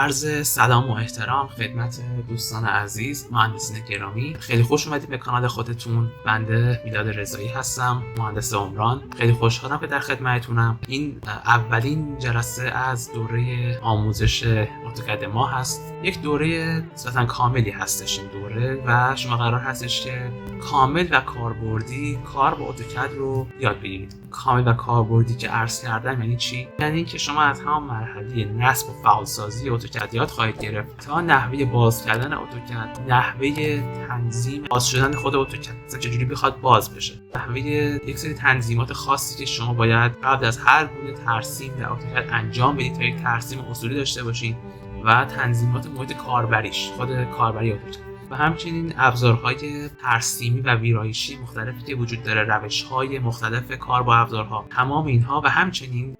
عرض سلام و احترام خدمت دوستان عزیز، مهندسین گرامی. خیلی خوش اومدید به کانال خودتون. بنده میلاد رضایی هستم، مهندس عمران. خیلی خوشحالم که در خدمتتونم. این اولین جلسه از دوره آموزش اتوکد ما هست. یک دوره نسبتاً کاملی هستش این دوره و شما قرار هستش که کامل و کاربردی کار با اتوکد رو یاد بگیرید. کامل و کاربردی که عرض کردم یعنی چی؟ یعنی اینکه شما از همان مرحله نصب و فعالسازی اتوکد یاد خواهید گرفت تا نحوه باز کردن اتوکد، نحوه تنظیم باز شدن خود اتوکد، مثلا چجوری بخواد باز بشه، نحوه یک سری تنظیمات خاصی که شما باید قبل از هر گونه ترسیم در اتوکد انجام بدید تا یک ترسیم اصولی داشته باشید و تنظیمات محیط کاربریش، خود کاربری اتوکد و همچنین ابزارهای ترسیمی و ویرایشی مختلفی که وجود داره، روش‌های مختلف کار با ابزارها، تمام اینها و همچنین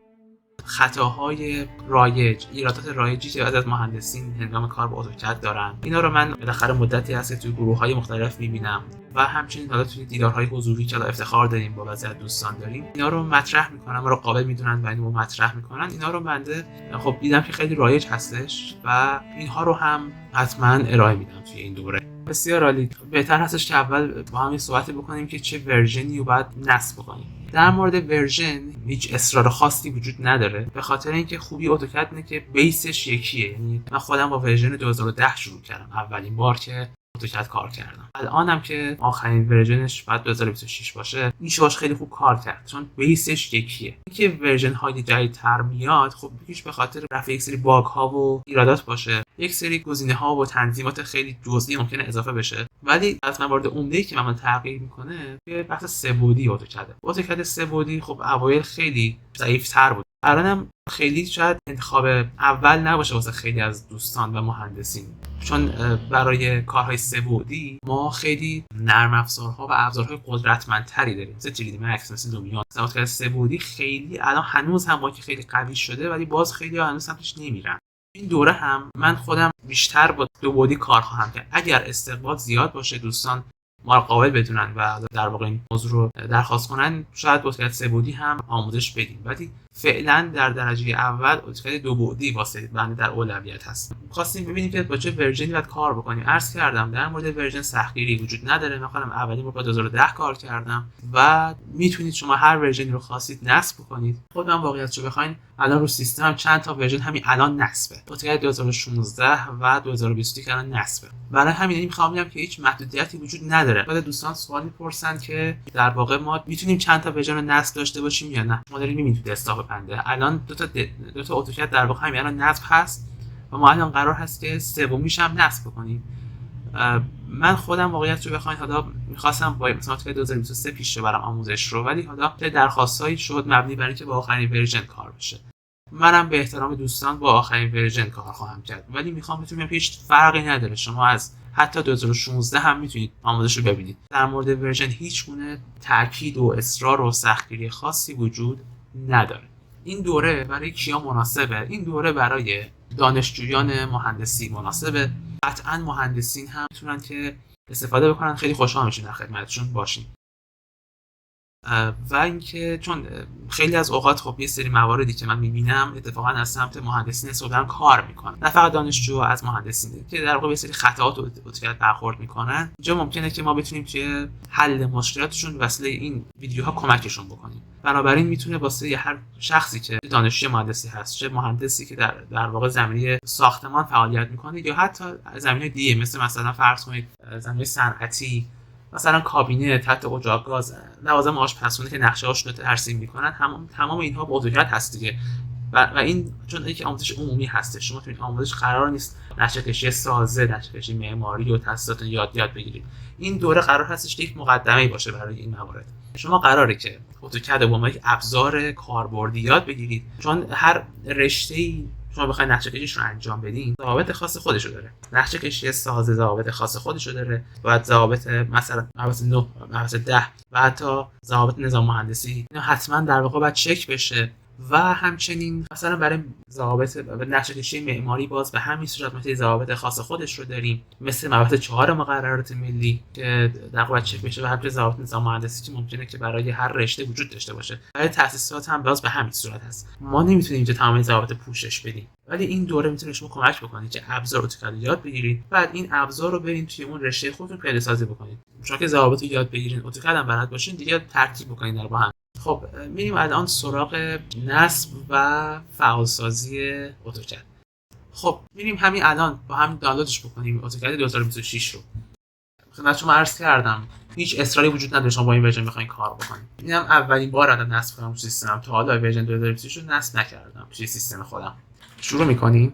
خطاهای رایج، ایرادات رایجی که از مهندسین هنگام کار با اتوکد دارن. اینا رو من بالاخره مدتی هست که توی گروه‌های مختلف می‌بینم و همچنین حالا توی دیدارهای حضوری که افتخار داریم با بعضی از دوستان داریم، اینا رو مطرح می‌کنم، ما رو قابل می‌دونن و اینو مطرح می‌کنن. اینا رو بنده خب دیدم که خیلی رایج هستش و اینها رو هم حتما ارائه میدم توی این دوره. بسیار عالی. بهتر هستش که اول با هم صحبت بکنیم که چه ورژنی رو باید نصب کنیم. در مورد ورژن هیچ اصرار خاصی وجود نداره، به خاطر اینکه خوبی اتوکد اینه که بیسش یکیه. یعنی من خودم با ورژن 2010 شروع کردم، اولین بار که اتوکد کار کردم. الانم که آخرین ورژنش بعد 2026 باشه، میشه باش خیلی خوب کار کرد چون بیسش یکیه. اینکه ورژن های جدیدتر میاد خب یکیش به خاطر رفع یک سری باگ ها و ایرادات باشه، یک سری گزینه ها و تنظیمات خیلی جزئی ممکنه اضافه بشه، ولی از موارد عمده‌ای که من تغییر میکنه توی بحث سه‌بعدی اتوکد سه‌بعدی خب اوایل خیلی ضعیف‌تر بود. الانم خیلی شاید انتخاب اول نباشه واسه خیلی از دوستان و مهندسین، چون برای کارهای سه‌بعدی ما خیلی نرم افزارها و ابزارهای قدرتمندتری داریم، مثل 3D Max، مثل لومیون. اتوکد سه‌بعدی خیلی الان هنوز هم با که خیلی قوی شده ولی باز خیلی هنوز سمتش نمیرن. این دوره هم من خودم بیشتر با دو بعدی کار خواهم کرد. اگر استقبال زیاد باشه، دوستان ما رو قابل بدونن و در واقع این موضوع رو درخواست کنن، شاید اتوکد سه‌بعدی هم آموزش بدیم، ولی فعلا در درجه اول اتوکد دو بعدی واسه بنده در اولویت هست. خواستیم ببینیم که با چه ورژنی باید کار بکنیم. عرض کردم در مورد ورژن سختگیری وجود نداره. من خودم اولین بار با 2010 کار کردم و میتونید شما هر ورژنی رو خواستید نصب کنید. خودم واقعیتش رو بخواید الان رو سیستم چند تا ورژن همین الان نصبه. اتوکد 2016 و 2022 که الان نصبه. برای همین میخوام بگم که هیچ محدودیتی وجود نداره. بعد دوستان سوال میپرسن که در واقع ما میتونیم چند تا ورژن نصب داشته باشیم یا نه. ما داریم میبینیم تو دسکتاپ بنده الان دو تا اتوکد در واقع همین الان نصب هست و ما الان قرار هست که سومیش هم نصب کنیم. من خودم واقعیت رو بخواید حالا می‌خواستم با مثلا اتوکد 2023 پیش ببرم آموزش رو، ولی حالا درخواستایی شد مبنی بر اینکه با آخرین ورژن کار بشه. منم به احترام دوستان با آخرین ورژن کار خواهم کرد، ولی میخوام بهتون بگم هیچ فرقی نداره. شما از حتی 2016 هم میتونید آموزش رو ببینید. در مورد ورژن هیچ گونه تاکید و اصرار و سختگیری خاصی وجود نداره. این دوره برای کیا مناسبه؟ این دوره برای دانشجویان مهندسی مناسبه. قطعاً مهندسین هم میتونن که استفاده بکنن. خیلی خوشحال میشیم در خدمتشون باشیم. و اینکه چون خیلی از اوقات خب یه سری مواردی که من میبینم اتفاقا از سمت مهندسین استفاده کار میکنن، نه فقط دانشجو، از مهندسین که در واقع یه سری خطاات اتوکد برخورد میکنن. اینجا ممکنه که ما بتونیم توی حل مشکلاتشون واسه این ویدیوها کمکشون بکنیم. بنابراین میتونه واسه هر شخصی که دانشجوی مهندسی هست، چه مهندسی که در واقع زمینه ساختمان فعالیت میکنه یا حتی زمینه دیگه مثلا فرض کنید زمینه صنعتی، مثلا کابینه، تحت اجاق گاز، لوازم آشپزخونه که نقشه‌هاشون رو ترسیم میکنن، تمام اینها با اتوکد هست دیگه. و این چون اینکه آموزش عمومی هستش، شما تو این آموزش قرار نیست نقشه‌کشی سازه، نقشه‌کشی معماری و تاسیسات یاد بگیرید. این دوره قرار هستش یک مقدمه‌ای باشه برای این موارد. شما قراره که اتوکد رو با یک ابزار کاربردی یاد بگیرید، چون هر رشته‌ای شما بخواید نقشه کشیش رو انجام بدین ضوابط خاص خودشو داره. نقشه کشی سازه ضوابط خاص خودشو داره، باید ضوابط مثلا مبحث 9 مبحث 10 و حتی ضوابط نظام مهندسی اینا حتما در واقع باید چک بشه و همچنین مثلا برای ضوابط نقشه‌کشی معماری باز به همین صورت مثل ضوابط خاص خودش رو داریم، مثل مبحث 4 مقررات ملی که در واقع چک بشه و همچنین ضوابط نظام مهندسی که ممکنه که برای هر رشته وجود داشته باشه. برای تأسیسات هم باز به همین صورت هست. ما نمیتونیم اینجا تمام ضوابط پوشش بدیم، ولی این دوره میتونه شما کمک بکنه که ابزار اتوکد یاد بگیرید، بعد این ابزار رو برید توی اون رشته خودتون پیاده سازی بکنید. شما که ضوابط رو یاد بگیرید، اتوکد هم بلد باشین، دیگه ترکیب بکنید در با هم. خب میریم الان سراغ نصب و فعالسازی اتوکد. خب میریم همین الان با هم دانلودش بکنیم اتوکد 2026 رو. خدمت شما عرض کردم هیچ اصراری وجود نداره شما با این ورژن بخواید کار بکنید. اینم اولین بار الان نصب کردم تو سیستمم، تا حالا ورژن 2026 رو نصب نکردم توی سیستم خودم. شروع میکنیم.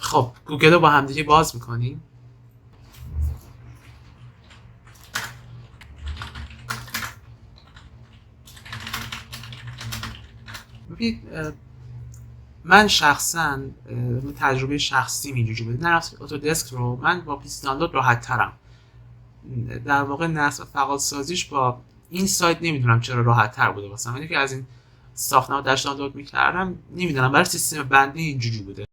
خب گوگل رو با هم دیگه باز میکنیم. من شخصا تجربه شخصی اینجوری بوده، نرفت اتودسک رو من با پیسی دانلود راحت ترم. در واقع نصب فعال سازیش با این سایت نمیدونم چرا راحت تر بوده واسم. یعنی که از این ساختنامه درش دانلود میکردم نمیدونم برای سیستم بندی اینجوری بوده.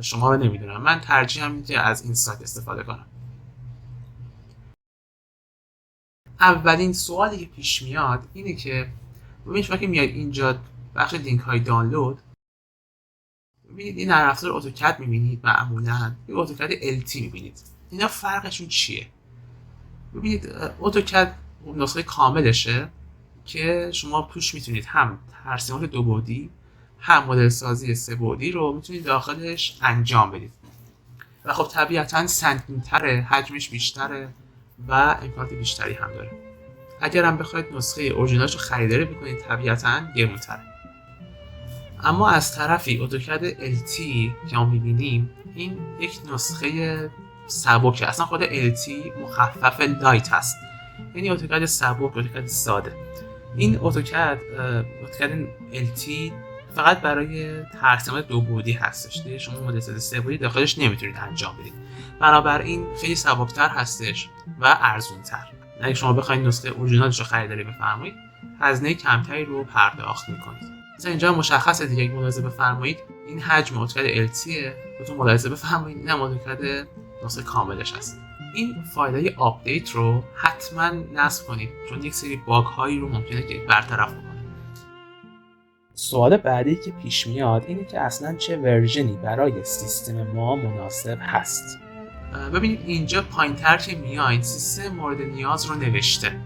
شما رو نمیدونم، من ترجیحم اینه که از این سایت استفاده کنم. اولین سوالی که پیش میاد اینه که ببینید شما که میاد اینجا بخش لینک های دانلود، ببینید این نرم افزار اتوکد میبینید، معمولا یه اتوکد LT میبینید. اینا فرقشون چیه؟ ببینید اتوکد نسخه کاملشه که شما توش میتونید هم ترسیمات 2 بعدی هم مدل سازی 3 بعدی رو میتونید داخلش انجام بدید و خب طبیعتاً سنگین‌تره، حجمش بیشتره و امکانات بیشتری هم داره. اگر هم بخواید نسخه اورجینالش رو خریداری بکنید طبیعتاً گرون‌تره. اما از طرفی اتوکد LT که ما میبینیم این یک نسخه سبکه، اصلا خود LT مخفف لایت هست، یعنی اتوکد سبک، اتوکد ساده. این اتوکد LT فقط برای ترسیمات 2 بعدی هستش، دیگه شما مدل سازی 3 بعدی داخلش نمیتونید انجام بدید. بنابراین خیلی سبکتر هستش و ارزونتر. اگه شما بخواید نسخه اورجینالش رو خریداری بفرمایید هزینه کمتری رو پرداخت میکنید. مثلا اینجا مشخصه دیگه، اگه ملاحظه بفرمایید این حجم اتوکد LT رو ملاحظه بفرمایید، این اتوکد نسخه کاملش هست. این فایل‌های آپدیت رو حتما نصب کنید چون یک سری باگ هایی رو ممکنه که برطرف کنه. سوال بعدی که پیش میاد اینه که اصلا چه ورژنی برای سیستم ما مناسب هست. ببینید اینجا پایین‌تر که میاین سیستم مورد نیاز رو نوشته.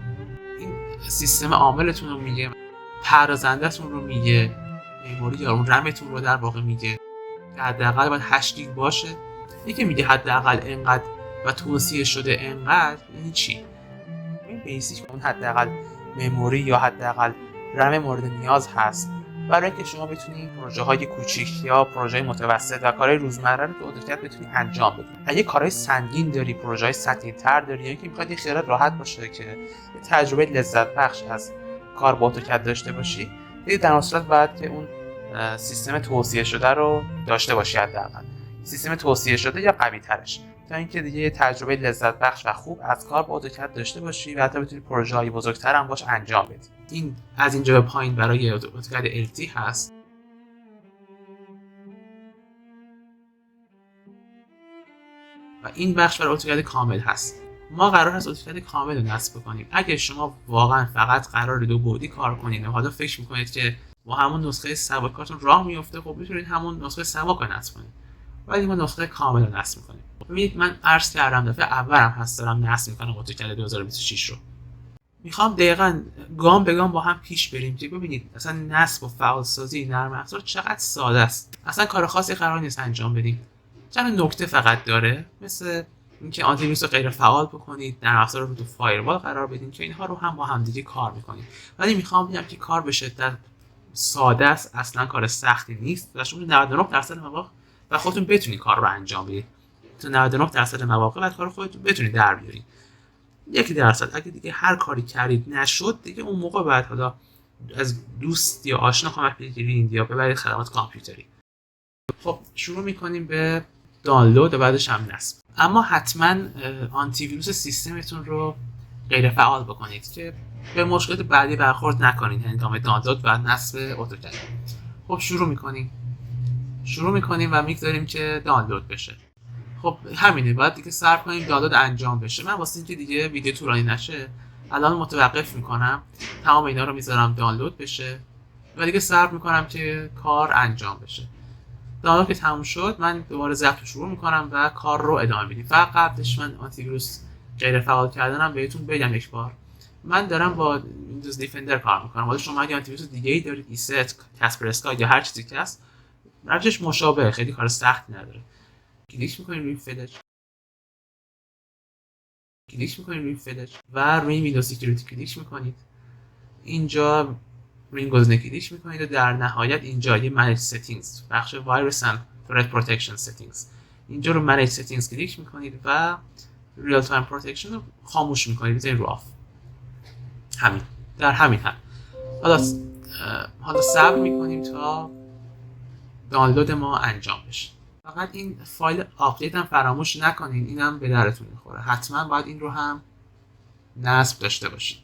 این سیستم عاملتون رو میگه، پردازنده‌تون رو میگه، مموری یا اون رمتون رو در واقع میگه که حداقل باید 8 گیگ باشه. یکی میگه حداقل اینقدر و توصیه شده اینقدر. این چی؟ این بیسیک اون حداقل مموری یا حداقل رم مورد نیاز هست برای اینکه شما بتونید پروژه‌های کوچیک یا پروژه متوسط و کارهای روزمره رو تو اتوکد بتونید انجام بدید. اگه کارهای سنگین داری، پروژه‌های سطحی‌تر داری، یا اینکه می‌خواد خیالت راحت باشه که یه تجربه لذت بخش از کار با اتوکد داشته باشی، در اون صورت باید که اون سیستم توصیه شده رو داشته باشی، حداقل سیستم توصیه شده یا قوی‌ترش، تا اینکه دیگه یه تجربه لذت بخش و خوب از کار با اتوکد داشته باشی و حتی بتونی پروژه‌های بزرگتر هم باش انجام بدی. این از اینجا به پایین برای اتوکد LT هست. و این بخش برای اتوکد کامل هست. ما قرار هست اتوکد کامل رو نصب کنیم. اگه شما واقعا فقط قرار 2 بعدی کار کنید و حالا فکر میکنید که با همون نسخه سبک کارتون راه میفته، خب میتونید همون نسخه سبک رو نصب کنید. ولی ما نسخه کامل رو نصب میکنیم. ببینید من عرض کردم دفعه اولم هست دارم نصب میکنم اتوکد 2026 رو. میخوام دقیقاً گام به گام با هم پیش بریم که ببینید اصلا نصب و فعال سازی نرم افزار چقدر ساده است. اصلا کار خاصی قرار نیست انجام بدیم. چند نکته فقط داره، مثل اینکه آنتی ویروس رو غیر فعال بکنید، نرم افزار رو تو فایروال قرار بدین که اینها رو هم با هم دیگه کار میکنید. ولی میخوام بگم که کار به شدت ساده است، اصلا کار سختی نیست و شما 99% مواقع و خودتون بتونید کار رو انجام بدید. تو 99% مواقع بعد کار خودتون بتونید در بیارید. 1% اگه دیگه هر کاری کردید نشد، دیگه اون موقع بعد حالا از دوست یا آشنا کمک بگیرید یا ببرید خدمات کامپیوتری. خب شروع میکنیم به دانلود و بعدش هم نصب. اما حتما آنتی ویروس سیستمتون رو غیر فعال بکنید که به مشکلات بعدی برخورد نکنین هنگام دانلود و نصب اتوکد. خب شروع میکنیم و میگذاریم که دانلود بشه. خب همینه، باید دیگه صبر کنیم دانلود انجام بشه. من واسه اینکه دیگه ویدیو طولانی نشه الان متوقف میکنم، تمام اینا رو میذارم دانلود بشه و دیگه صبر میکنم که کار انجام بشه. دانلود که تموم شد من دوباره ضبط شروع میکنم و کار رو ادامه میدیم. فقط قبلش من آنتی ویروس غیر فعال کردنم بهتون بگم یک بار. من دارم با ویندوز دیفندر کار میکنم. حالا شما اگه آنتی ویروس دیگه ای دارید، ایست، کاسپر اسکای یا هر چیزی که هست، روشش مشابه، خیلی کار سختی نداره. کلیک میکنید روی فلش و روی ویندوز سکیوریتی کلیک میکنید. اینجا روی این گزینه کلیک میکنید و در نهایت اینجا یه منیج ستینگز، بخش وایرس اند ثرت پروتکشن ستینگز، اینجا رو منیج ستینگز کلیک میکنید و ریال تایم پروتکشن رو خاموش میکنید، بزنید رو آف. همین، در همین حد. حالا صبر میکنیم تا دانلود ما انجام بشه. فقط این فایل آپدیت هم فراموش نکنین، اینم به درتون میخوره. حتما باید این رو هم نصب داشته باشین.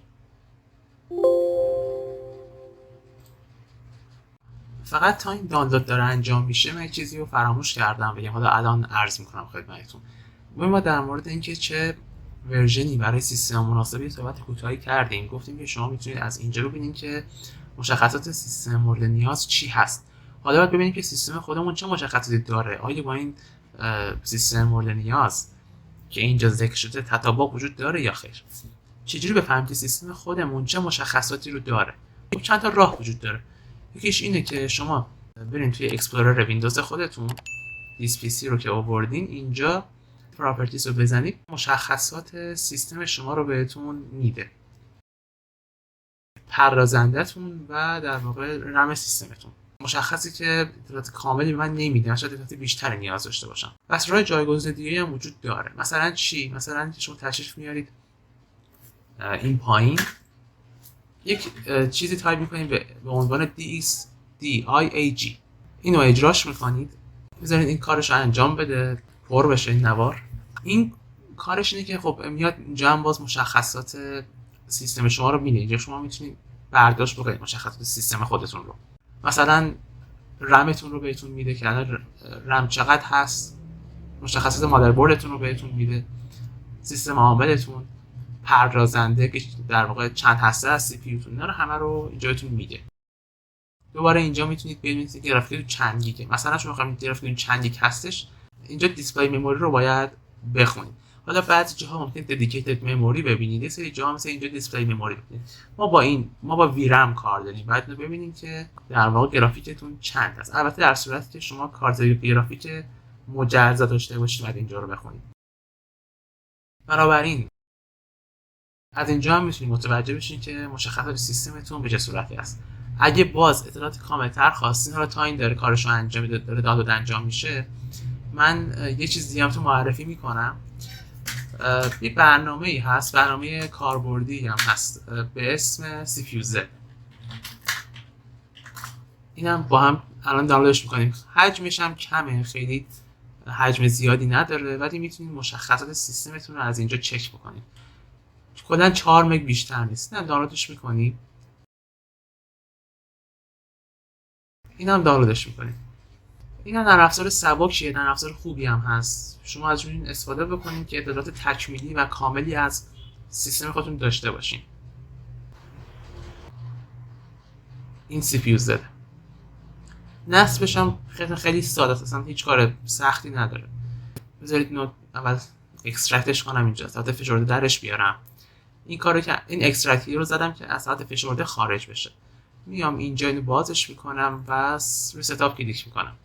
فقط تا این دانلود داره انجام میشه من چیزی رو فراموش کردم بگم، حالا الان عرض میکنم خدمتتون. ما در مورد اینکه چه ورژنی برای سیستم مناسبی صحبت کوتاهی کردیم. گفتیم که شما میتونید از اینجا ببینید که مشخصات سیستم مورد نیاز چی هست. حالا باید ببینیم که سیستم خودمون چه مشخصاتی داره. آیا با این سیستم مورد نیاز که اینجا ذکر شده تطابق وجود داره یا خیر؟ چجوری بفهمیم که سیستم خودمون چه مشخصاتی رو داره؟ چند تا راه وجود داره. یکیش اینه که شما برین توی اکسپلورر ویندوز خودتون، دیس پی سی رو که آوردین، اینجا پراپرتیز رو بزنید، مشخصات سیستم شما رو بهتون میده، پردازندتون و در واقع رم سیستمتون. مشخصی که اطلاعات کاملی به من نمیده، من شاید اطلاعات بیشتری نیاز داشته باشم. پس راه جایگزین دیگه هم وجود داره. مثلا چی؟ مثلا شما تشریف میارید این پایین یک چیزی تایپ میکنید به عنوان DIAG، اینو اجراش میکنید، میذارید این کارش رو انجام بده، پر بشه این نوار. این کارش اینه که خب میاد اینجا هم باز مشخصات سیستم شما رو میده. اینجا شما میتونید برداشت بکنید مشخصات سیستم خودتون رو. مثلا رمتون رو بهتون میده که الان رم چقدر هست، مشخصات مادربردتون رو بهتون میده، سیستم عاملتون، پردازنده که در واقع چند هسته از سی پی یوتون، اینا رو همه رو اینجا بهتون میده. دوباره اینجا میتونید ببینید که گرافیک چند گیگه. مثلا شما میخواید گرافیک چند گیگ هستش، اینجا دیسپلی مموری رو باید بخونید. حالا بعضی جاها ممکنه ددیکیتد مموری ببینید، یه سری جاها مثلا اینجا دیسپلی مموری ببینید. ما با ویرم کار داریم، بعد ببینیم که در واقع گرافیکتون چند هست. البته در صورتی که شما کارت گرافیک مجزا داشته باشید بعد اینجا رو بخونید. بنابراین از اینجا هم میتونید متوجه بشین که مشخصات سیستمتون به چه صورتی است. اگه باز اطلاعات کاملتر خواستین، حالا تا این داره کارشو انجام میده، داره دانلود انجام میشه، من یه چیز دیگه هم تو معرفی میکنم. یه برنامه‌ای هست، برنامه کاربردی هم هست به اسم CPUZ. اینم با هم الان دانلودش میکنیم. حجمش هم کمه، خیلی حجم زیادی نداره، ولی میتونید مشخصات سیستمتون رو از اینجا چک بکنید. کلا 4 مگ بیشتر نیست. نه دانلودش میکنید، اینم دانلودش میکنید. این هم نرم افزار سبکیه، نرم افزار خوبی هم هست. شما از این استفاده بکنید که اطلاعات تکمیلی و کاملی از سیستم خودتون داشته باشین. این CPUZ نصبش هم خیلی ساده است، اصلا هیچ کار سختی نداره. بذارید اینو اول اکسترکتش کنم، اینجا ساعت فشرده درش بیارم. این کارو که این اکسترکتی رو زدم که از ساعت فشرده خارج بشه. میام اینجا اینو بازش میکنم و روی ستاپ کلیک میکنم.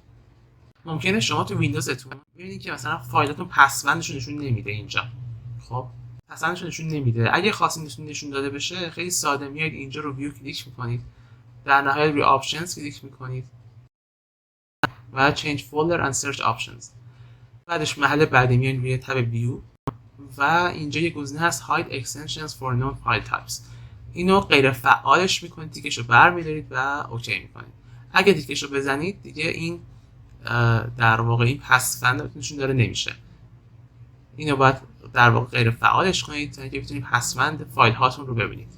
ممکنه شما تو ویندوزتون ببینید که مثلا فایلاتون پسوندشون نشون نمیده اینجا. خب پسوندشون نشون نمیده. اگه خواستین نشون داده بشه، خیلی ساده میایید اینجا رو ویو کلیک میکنید، در نهایت روی آپشنز کلیک میکنید و change folder and search options. بعدش محل بعدی میایید روی تب ویو و اینجا یه گزینه هست hide extensions for known file types. اینو غیر فعالش میکنید، تیکشو برمی‌دارید و اوکی میکنید. اگه تیکشو بزنید دیگه این در واقع این پسوند نشون داره نمیشه. اینو باید در واقع غیر فعالش کنید تا اینکه بتونید پسوند فایل هاتون رو ببینید.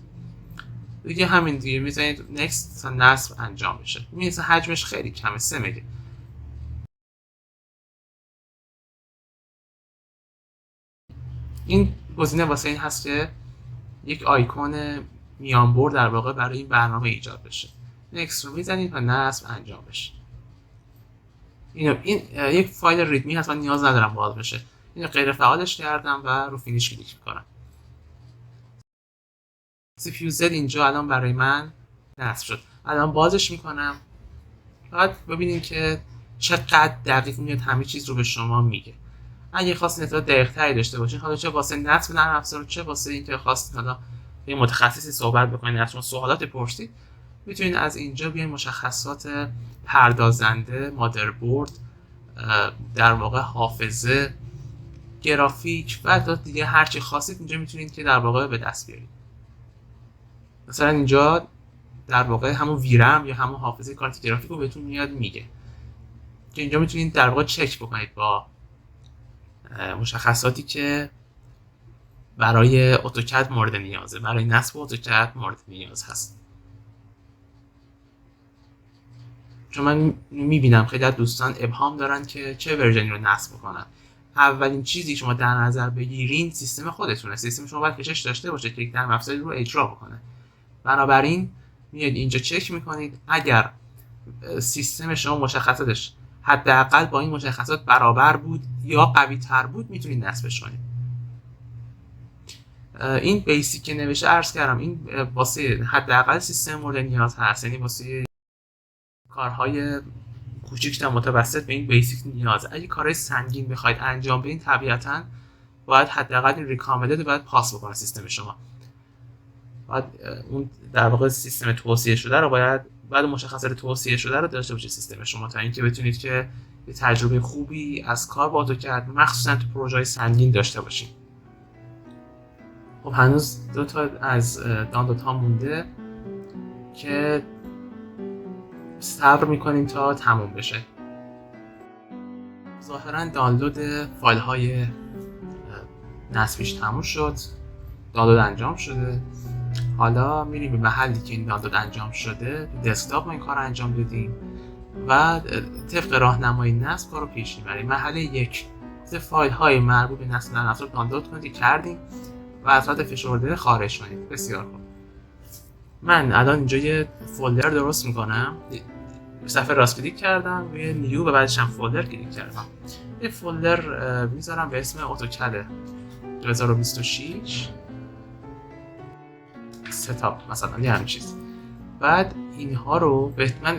دیگه همین دیگه میزنید next تا نصب انجام بشه. میزه حجمش خیلی کمه، 3 مگه. این گزینه واسه این هست که یک آیکون میانبر در واقع برای این برنامه ایجاد بشه. next رو میزنید و نصب انجام بشه. این یک فایل ریدمی هست، من نیاز ندارم باز بشه. اینو غیر فعالش کردم و رو فینیش کلیک میکنم. CPU Z اینجا الان برای من نصب شد. الان بازش میکنم. بعد ببینید که چقدر دقیق میاد همه چیز رو به شما میگه. اگه خواستین اطلاع دقیق تری داشته باشین، حالا چه واسه نصب نرم افزار، چه واسه اینکه خواستین حالا یه متخصصی صحبت بکنید، از شما سوالات بپرسید، میتونید از اینجا بیاین مشخصات پردازنده، مادربرد، در واقع حافظه، گرافیک و حتی دیگه هر چی خواستید اینجا میتونید که در واقع به دست بیارید. مثلا اینجا در واقع همون ویرم یا همون حافظه کارت گرافیک رو بهتون میاد میگه که اینجا میتونید در واقع چک بکنید با مشخصاتی که برای اتوکد مورد نیازه، برای نصب اتوکد مورد نیاز هست. چون من میبینم خیلی از دوستان ابهام دارن که چه ورژنی رو نصب کنن. اولین چیزی شما در نظر بگیرین سیستم خودتونه. سیستم شما باید کشش داشته باشه که یک نرم افزاری رو اجرا بکنه. بنابراین میاد اینجا چک میکنید، اگر سیستم شما مشخصاتش حداقل با این مشخصات برابر بود یا قوی تر بود میتونید نصبش کنید. این بیسیک که نوشته عرض کردم، این واسه حداقل سیستم مورد نیاز هست، یعنی واسه کارهای کوچیک تا متوسط به این بیسیک نیازه. اگه کارهای سنگین بخواید انجام بدین طبیعتاً باید حداقل این ریکامندد رو باید پاس بکنه سیستم شما. باید اون در واقع سیستم توصیه شده رو باید مشخصات توصیه شده رو داشته باشه سیستم شما، تا اینکه بتونید که یه تجربه خوبی از کار با اتوکد مخصوصا تو پروژه‌های سنگین داشته باشید. خب هنوز دو تا از دانلود ها مونده که صبر میکنیم تا تموم بشه. ظاهرا دانلود فایل های نصبیش تموم شد، دانلود انجام شده. حالا میریم به محلی که این دانلود انجام شده، دسکتاپ ما این کار انجام دادیم و طبق راهنمای نصب کار رو پیش میبریم. مرحله 1 فایل های مربوط به نصب نرم افزار دانلود کنید کردیم و از حالت فشرده خارج کنید. بسیار خوب. من الان اینجا یه فولدر درست میکنم. صفحه راست کلیک کردم روی نیو و بعدش هم فولدر کلیک کردم. یه فولدر میذارم به اسم اتوکد 2026 ستاپ مثلا، یه همین چیز. بعد اینها رو من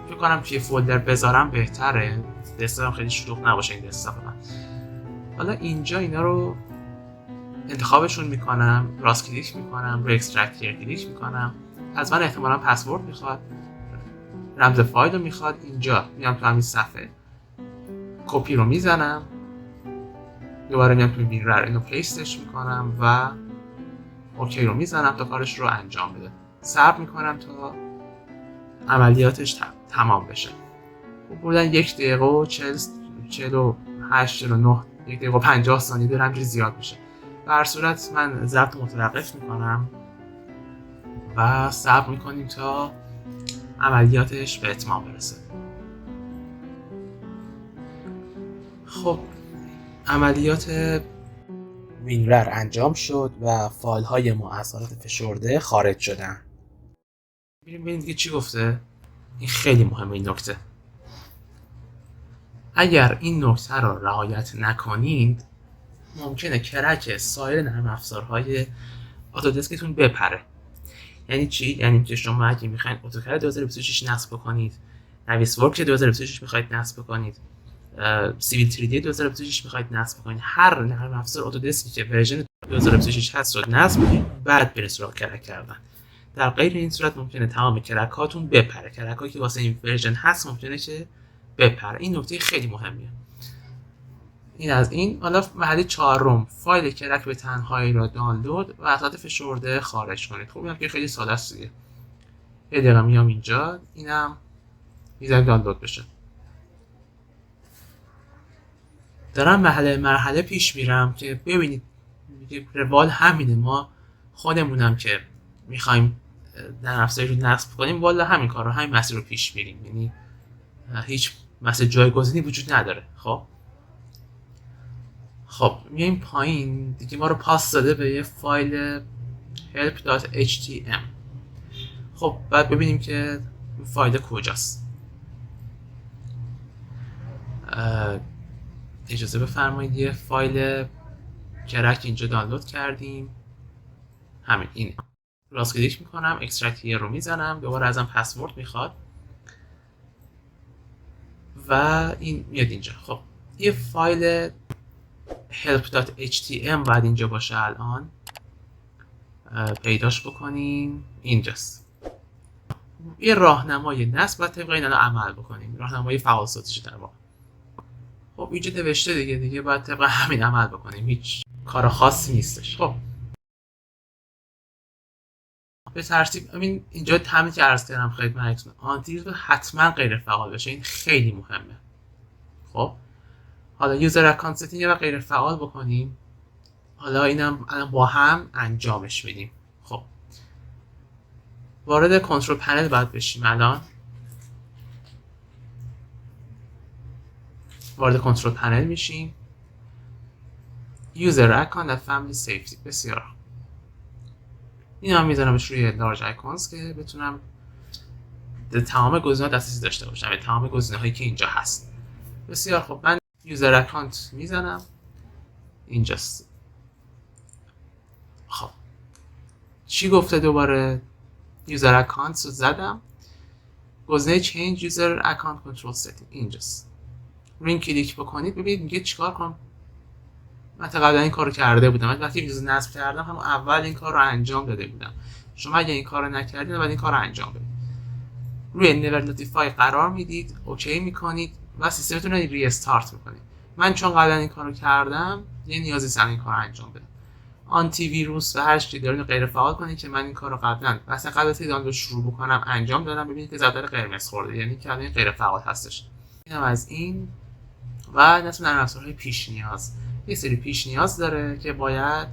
فکر کنم توی فولدر بذارم بهتره، دسکتاپم خیلی شلوغ نباشه این دسکتاپ من. حالا اینجا اینا رو انتخابشون میکنم، راست کلیک میکنم، روی اکسترکت کلیک میکنم. از من احتمالاً پسورد میخواد، رمز فایل رو میخواد. اینجا میام تو همین صفحه کپی رو میزنم، دوباره میام تو وینرر اینو پیستش میکنم و اوکی رو میزنم تا کارش رو انجام بده. صبر میکنم تا عملیاتش تمام بشه. بودن 1 دقیقه و 48 49 1 دقیقه و 50 ثانیه داره همینجوری زیاد میشه. در صورت من ضبط متوقف میکنم و صبر میکنیم تا عملیاتش به اتمام برسه. خب عملیات وینرر انجام شد و فایل های ما از حالت فشرده خارج شدن. ببینیم دیگه چی گفته. این خیلی مهمه این نکته. اگر این نکته را رعایت نکنید ممکنه کرک سایر نرم افزارهای اتودسکتون بپره. یعنی چی؟ یعنی که شما اگه میخواین اتوکد 2026 نصب بکنید، نویس ورکس 2026 میخواید نصب بکنید، سیویل 3D 2026 میخواید نصب بکنید، هر نرم افزار اتودسکی که ورژن 2026 هست رو نصب کنید، بعد برید سراغ کرک کردن. در غیر این صورت ممکنه تمام کرک هاتون بپره. کرک هایی که واسه این ورژن هست ممکنه که بپره. این نکته خیلی مهمیه. این از این. حالا مرحله 4 فایل کرک به تنهایی را دانلود و از حالت فشرده خارج کنید. خب اینم که خیلی ساده است دیگه. یه دقیقه میام اینجا، اینم میذارم دانلود بشه. دارم مرحله پیش میرم که ببینید روال همینه. ما خودمونم که میخوایم نرم افزاری رو نصب کنیم والا همین کار رو همین مسیر رو پیش میریم، یعنی هیچ مسیر جایگزینی وجود نداره. خب میایم پایین دیگه، ما رو پاس داده به یه فایل help.htm. خب بعد ببینیم که فایل کجاست. اجازه بفرمایید یه فایل کرک اینجا دانلود کردیم، همین اینه. راست کلیک میکنم، اکسترکت رو میزنم، دوباره ازم پسورد میخواد و این میاد اینجا. خب یه فایل help.htm باید اینجا باشه، الان پیداش بکنیم، اینجاست. یه راهنمای نصب باید طبق این الان عمل بکنیم، راهنمای فعال سازی در واقع. خب اینجا نوشته دیگه باید طبق همین عمل بکنیم، هیچ کار خاصی نیستش. خب به ترتیب اینجا همین که عرض کردم خدمتتون، آنتیویروس حتما غیر فعال بشه، این خیلی مهمه. خب حالا یوزر اکانت ستینگ رو غیر فعال بکنیم، حالا اینم الان با هم انجامش میدیم. خب وارد کنترل پنل باید بشیم. الان وارد کنترل پنل میشیم، یوزر اکانت و فامیلی سیفتی. بسیار این هم میذارمش روی لارج آیکونز که بتونم تمام گزینه‌ها دسترسی داشته باشم، به تمام گزینه‌هایی که اینجا هست. بسیار خب من یوزر اکانت میزنم اینجاست. خب چی گفته؟ دوباره یوزر اکانت رو زدم، گزینه change user account control setting اینجاست. روی این کلیک بکنید ببینید میگه چیکار کنم. من تا قبلا این کارو کرده بودم، من وقتی ویندوز نصب کردم هم اول این کار رو انجام داده بودم. شما اگه این کارو نکردید بعد این کار رو انجام بدید. روی never notify قرار میدید، اوکی میکنید و سیستمتون رو ری استارت میکنید. من چون قبلا این کارو کردم یه نیازی نیست این کارو انجام بدم. آنتی ویروس و هر چیزی دارین غیر فعال کنید که من این کارو قبلا قبل از دانلود شروع بکنم انجام دادم. ببینید که ضربه قرمز خورده، یعنی که الان غیر فعال هستش. اینم از این. و نصب نرم افزارهای پیش نیاز، یه سری پیش نیاز داره که باید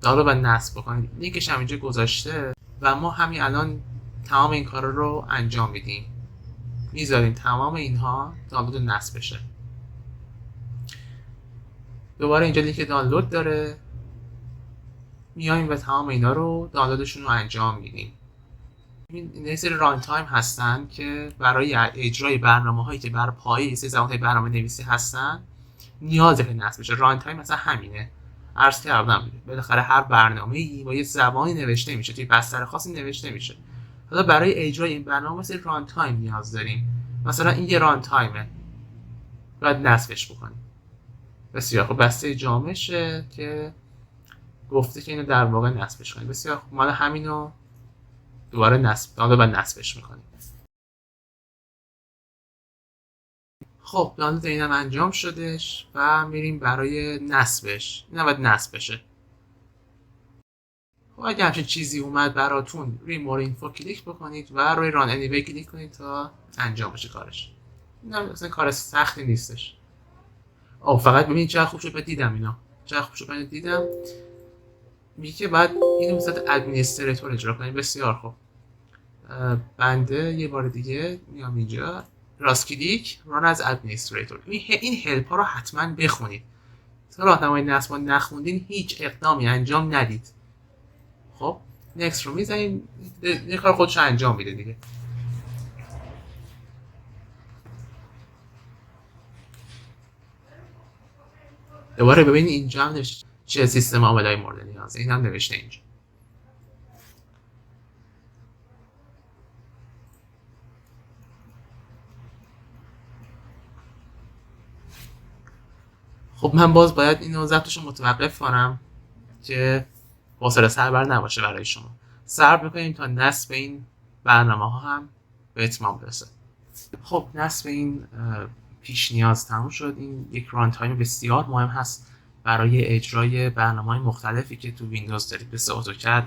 دانلود و نصب بکنید. لینکش هم اینجا گذاشته و ما همین الان تمام این کارا رو انجام میدیم، میذاریم تمام اینها دانلود و نصب بشه. دوباره اینجا لینک دانلود داره، میایم و تمام اینا رو دانلودشون رو انجام میدیم. این یه سری ران تایم هستن که برای اجرای برنامه‌هایی که بر پایه سه زبان برنامه نویسی هستن نیازه که نصب بشه. ران تایم مثلا همینه، عرض کردم بالاخره هر برنامه‌ای با یه زبانی نوشته میشه، توی بستر خاصی نوشته میشه. حالا برای اجرای این برنامه مثل ران تایم نیاز داریم. مثلا این یه ران تایمه، باید نصبش بکنیم. بسیار خب بسته جامعشه که گفته که اینو در واقع نصبش کنیم. بسیار خب ما همینو دوباره دانلود و نصبش میکنیم. خب دانلود اینم انجام شدش و میریم برای نصبش. این باید نصب بشه. خب اگه همچین چیزی اومد براتون روی مور اینفو کلیک بکنید و روی ران انیوی کلیک کنید تا انجام بشه کارش. اینم مثلا کار سختی نیستش. فقط ببینید چقدر خوب شد دیدم اینا. چقدر خوب شد دیدم. میگه که بعد اینو مثلا ادمنستریتور اجرا کنید. بسیار خوب. بنده یه بار دیگه میام اینجا راست کلیک ران از ادمنستریتور. این هلپ ها رو حتما بخونید. تا راهنمای نصب نخوندین هیچ اقدامی انجام ندید. خب نکست رو میزنیم، یه کار خودش انجام میده دیگه. دوباره ببینید اینجا هم نوشته چه سیستم عاملای مورد نیازه، این هم نوشته اینجا. خب من باز باید اینو ضبطش رو متوقف کنم که حوصله سربر نباشه برای شما. صبر میکنیم تا نصب این برنامه ها هم به اتمام برسه. خب نصب این پیش نیاز تموم شد. این یک ران تایم بسیار مهم هست برای اجرای برنامه‌های مختلفی که تو ویندوز دارید، مثل اتوکد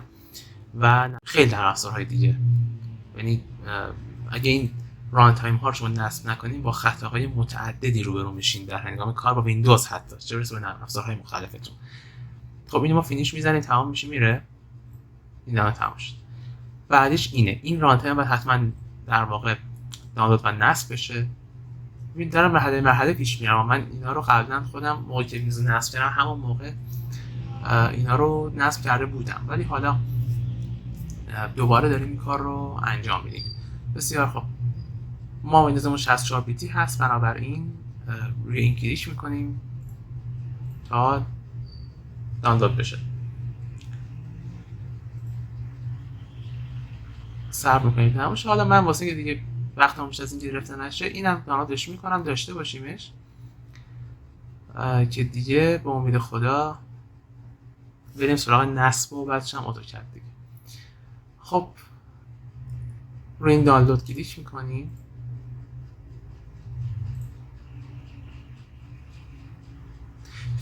و خیلی نرم افزارهای دیگه. یعنی اگه این ران تایم ها رو شما نصب نکنین با خطاهای متعددی روبرو میشین در هنگام کار با ویندوز، حتی چه برسه به نرم افزارهای مختلفتون. خب اینو ما فینیش میزنیم، تمام میشه، میره. این الان تمام شد. بعدش اینه، این رانتایم باید حتما در واقع دانلود و نصب بشه. ببین دارم مرحله پیش میرم. من اینا رو قبلا خودم موقعی که ویندوز نصب کردم همون موقع اینا رو نصب کرده بودم، ولی حالا دوباره داریم این کار رو انجام میدیم. بسیار خب، ما ویندوزمون 64 بیتی هست، بنابراین روی این کلیک میکنیم تا دانلود بشه. صبر میکنیم تمام شه. حالا من واسه که دیگه وقتم بیشتر از این گرفته نشه اینم دانلودش میکنم داشته باشیمش که دیگه به امید خدا بریم سراغ نصب و بعدش هم اتوکد دیگه. خب روی این دانلود کلیک میکنیم.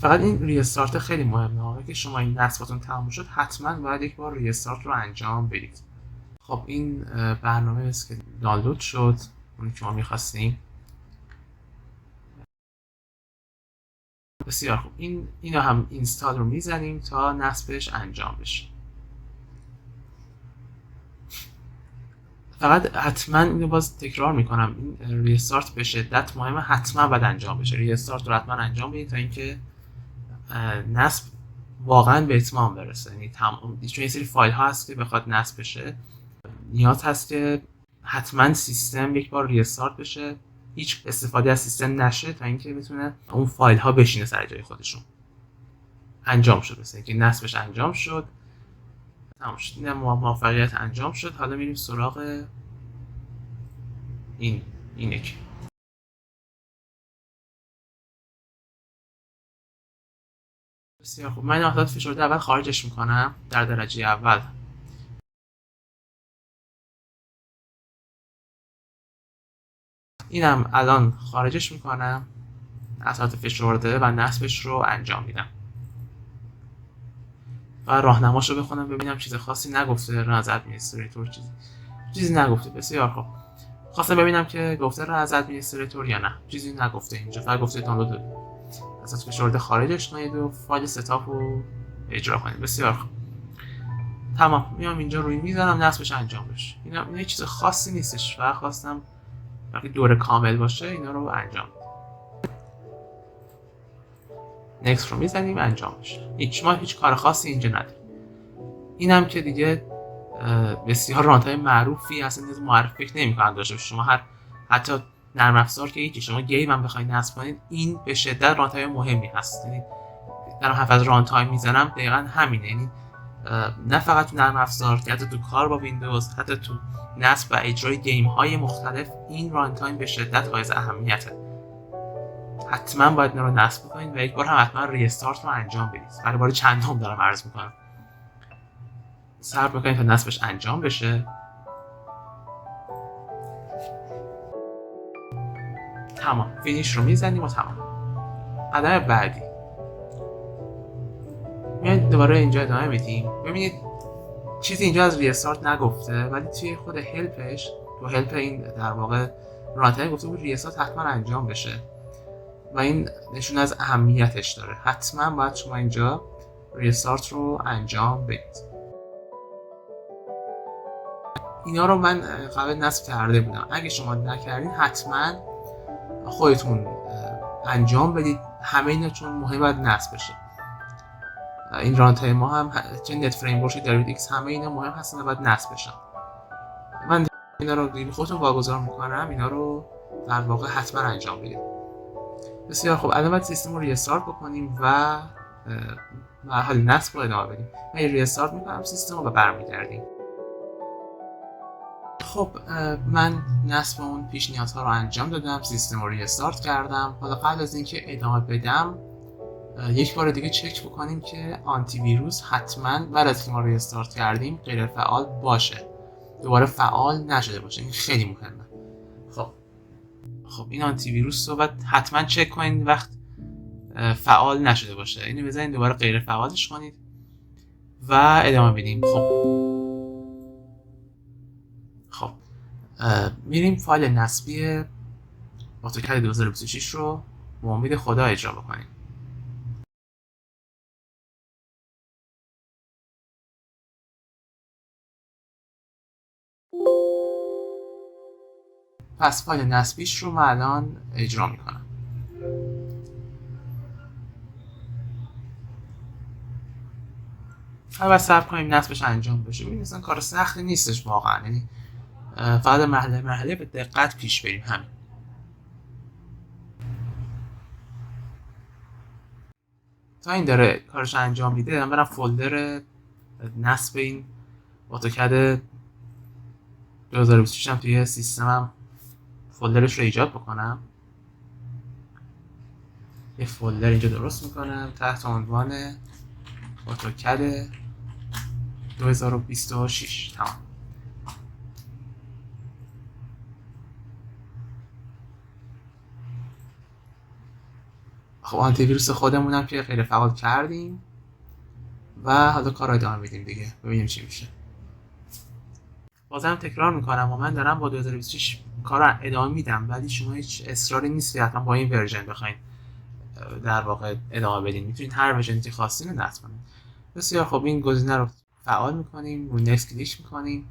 فقط این ریستارت خیلی مهمه. حالا که شما این نصبتون تموم شد حتما باید یک بار ریستارت رو انجام بدید. خب این برنامه است که دانلود شد، اونی که ما میخواستیم. بسیار خوب، اینو هم اینستال رو میزنیم تا نصبش انجام بشه. فقط حتما اینو باز تکرار میکنم، این ریستارت به شدت مهمه، حتما باید انجام بشه. ریستارت رو حتما انجام بدید تا اینکه نصب واقعا به اتمام برسه. یعنی چون یه سری فایل ها هست که بخواد نصب بشه نیاز هست که حتما سیستم یک بار ریستارت بشه، هیچ استفاده از سیستم نشه تا اینکه بتونه اون فایل ها بشینه سر جای خودشون. انجام شد، مثلا که نصبش انجام شد، تمام شد، این موفقیت انجام شد. حالا میریم سراغ اینه که بسیار خوب، من این فشرده اول خارجش میکنم در درجه اول. اینم الان خارجش میکنم، اساسات فشرده و نصبش رو انجام میدم و راهنماش رو بخونم ببینم چیز خاصی نگفته از ادمنستریتور، چیزی نگفته. بسیار خوب، خواستم ببینم که گفته رو از ادمنستریتور یا نه. چیزی نگفته اینجا، فقط گفته دانلود اساس فشرده خارجش کنید و فایل ستاپ رو اجرا کنید. بسیار خوب، تمام. میام اینجا روی میذارم نصبش انجام بشه. اینا چیز خاصی نیستش، فقط خواستم وقتی دوره کامل باشه اینا رو انجام بدیم. نکست رو میزنیم انجام بشه. هیچ کار خاصی اینجا نداریم. اینم که دیگه بسیار رانتای معروفی اصلا معرفی فکر نمی‌کنم داشته باشه. شما حتی نرم افزار که هیچی، شما گیم هم بخواید نصب کنید این به شدت رانتای مهمی هست. یعنی دارم حرف از رانتای میزنم، دقیقاً همینه. یعنی نه فقط تو نرم افزار، حتی تو کار با ویندوز، حتی تو نصب و اجرای گیم های مختلف این رانتایم به شدت حائز اهمیته. حتما باید اینا رو نصب کنید و یک بار هم حتما ریستارت رو انجام بدید. برای بار چندم دارم عرض میکنم. صبر بکنید تا نصبش انجام بشه. تمام، فینیش رو میزنیم و تمام. قدم بعدی میایم دوباره اینجا ادامه میدیم. ببینید چیزی اینجا از ریستارت نگفته، ولی توی خود هلپش، تو هلپ این در واقع رانتایم گفته بود ریستارت حتما انجام بشه و این نشون از اهمیتش داره. حتما باید شما اینجا ریستارت رو انجام بدید. اینا رو من قبل نصب کرده بودم، اگه شما نکردین حتما خودتون انجام بدید همه اینا، چون مهمه باید نصب بشه. این رانتایم ما هم چه نت فریم ورک داوید ایکس همه اینا مهم هستن و باید نصب بشن. من اینا رو دیگه خودتون واگذار میکنم، اینا رو در واقع حتما انجام بدید. بسیار خوب، الان باید سیستم رو ریستارت بکنیم و مرحله نصب رو ادامه بدیم. من ریستارت میکنم سیستم رو و برمیگردیم. خب من نصب اون پیش نیازها رو انجام دادم، سیستم رو ریستارت کردم. حالا قبل از اینکه ادامه بدم یک بار دیگه چک بکنیم که آنتی ویروس حتما بعد از که ما ریستارت کردیم غیر فعال باشه، دوباره فعال نشده باشه. این خیلی مهمه. خب این آنتی ویروس رو باید حتما چک کنید وقت فعال نشده باشه. اینو بزنید دوباره غیر فعالش کنید و ادامه بدیم. خب میریم فایل نصبی اتوکد 2026 رو به امید خدا اجرا بکنیم. پس فایل نصبیش رو من الان اجرا میکنم. اول صبر کنیم نصبش انجام بشه. ببینید اصلا کار سختی نیستش واقعا، یعنی فقط مرحله به دقت پیش بریم همین. تا این داره کارش انجام میده من برم فولدر نصب این اتوکد 2026 هم توی سیستمم فولدرش رو ایجاد بکنم. یه فولدر اینجا درست میکنم تحت عنوان اتوکد 2026. تمام. خب آنتی ویروس خودمونم که غیر فعال کردیم و حالا کار ادامه میدیم دیگه، ببینیم چی میشه. بازم تکرار میکنم و من دارم با 2026 کار رو ادامه میدم، ولی شما هیچ اصراری نیست که حتما با این ورژن بخواین در واقع ادامه بدین. میتونید هر ورژنی که خواستین رو نصب کنید. بسیار خب، این گزینه رو فعال میکنیم، رو نکست کلیک میکنیم،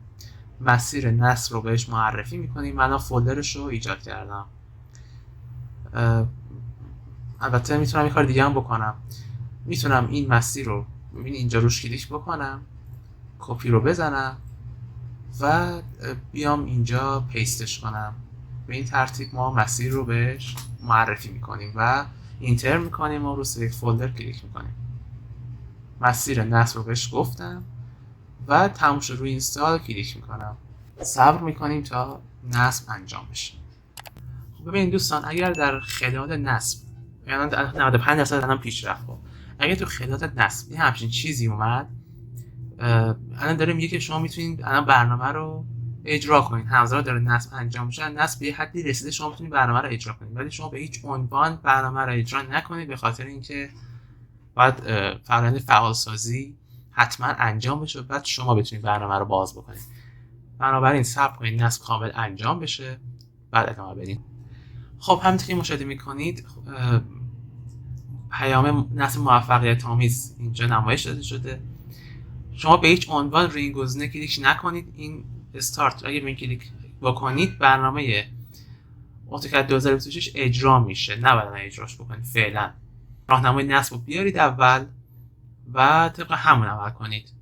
مسیر نصب رو بهش معرفی میکنیم. من فولدرش رو ایجاد کردم. البته میتونم یه کار دیگه هم بکنم. میتونم این مسیر رو ببینید اینجا روش کلیک بکنم، کپی رو بزنم و بیام اینجا پیستش کنم. به این ترتیب ما مسیر رو بهش معرفی میکنیم و اینتر میکنیم و رو سلکت فولدر کلیک میکنیم. مسیر نصب رو بهش گفتم و تموم شد روی اینستال کلیک میکنم. صبر میکنیم تا نصب انجام بشه. خب ببینید دوستان، اگر در خلال نصب، یعنی 95% الان پیشرفت، اگر تو خلال نصب یه همچین چیزی اومد، الان داره میگه که شما میتونید الان برنامه رو اجرا کنید. همزمان داره نصب انجام میشه، نصب به حدی رسیده شما میتونید برنامه رو اجرا کنید، ولی شما به هیچ عنوان برنامه رو اجرا نکنید، به خاطر اینکه باید فرآیند فعالسازی حتما انجام بشه و بعد شما بتونید برنامه رو باز بکنید. بنابراین صبر کنید نصب کامل انجام بشه بعد ادامه بدین. خب همونطور که مشاهده میکنید پیام نصب موفقیت آمیز اینجا نمایش داده شده. شما به هیچ عنوان روی این گزینه کلیک نکنید. این استارت، اگه به این کلیک بکنید برنامه اتوکد 2026 اجرا میشه، نه بعدا اجراش بکنید. فعلا راهنمای نصب رو بیارید اول و طبق همون عمل کنید.